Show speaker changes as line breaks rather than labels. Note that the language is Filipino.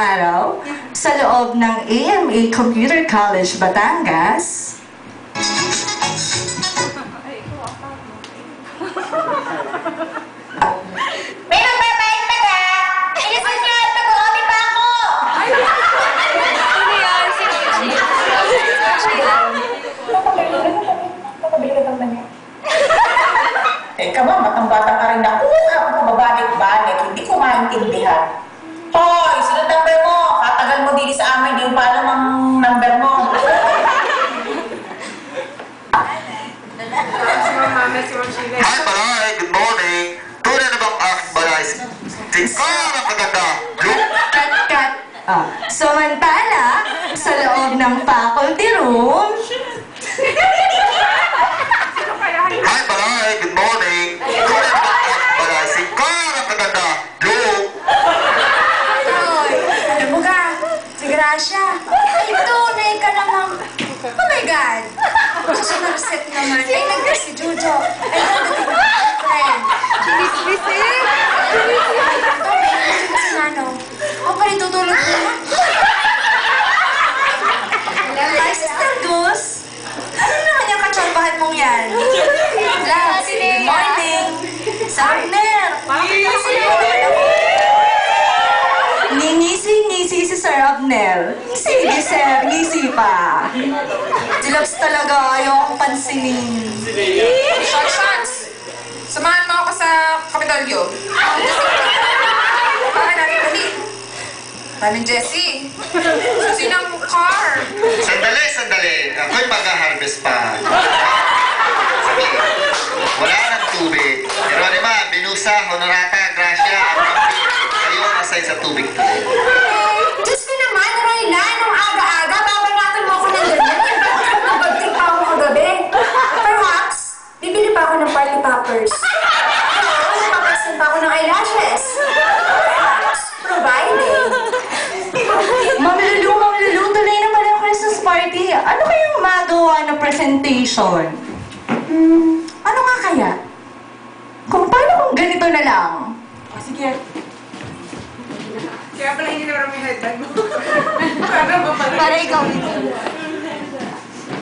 araw sa loob ng AMA Computer College, Batangas.
May nagbabayad pa ka? Inisip niya at nag-uobi pa ako!
Ano yan? Sino yun?
Teka ba, batang-bata ka rin ako. Ako babalik-balik. Hindi ko maintindihan. Hoy, sino number mo? Katagal mo dili sa amin. Di mo pa alam ang number mo.
Hi, Balay! Good morning! Tunay na bang aking balay? Tingkara ang maganda!
Kat. Samantala, sa loob ng faculty room,
Hi, Balay! Good morning! Tunay na bang aking balay? Tingkara ang maganda! Joke!
Hoy, ano mo ka? Si Gracia. Ay, tunay ka namang. Oh my God! Susunod set naman. Ay, nag-dress si Jojo. Ay, nag-dress si friend. Bilis eh! Ito, may isip si Nano. Ako pa rin tutulog ko.
Hi, Sister Gus. Ano naman yung katsambahan mong yan? Love, good morning. Sarner. Ngisi si Sir Abner. Sige, sir. Ngisi pa. Dilags talaga. Ayaw akong pansinin.
Shans! Samahan mo ako sa Kapitolyo. Baka natin dali. Maraming Jessie. Susi ng car.
Sandali! Ako'y mag-harvest pa. Sabi, wala nang tubig. Pero naman, Binusa, Honorata, Gracia, Rampi, kayo ang asay sa tubig tuloy.
Diyos ko naman, Royla, nung aga-aga, babanatan mo ako ng ganyan. Nabagtik pa ako kagabi. Perhaps, bibili pa ako ng party poppers. Papasin pa ako ng eyelashes. Perhaps, provided.
Ma'am Lulu, tuloy na pala yung Christmas party. Ano kayang magawa ng presentation? Ano nga kaya? Kung paano kung ganito na lang?
Sige. Kaya pala hindi naman may headband mo. Para ba pala?
Para ikaw.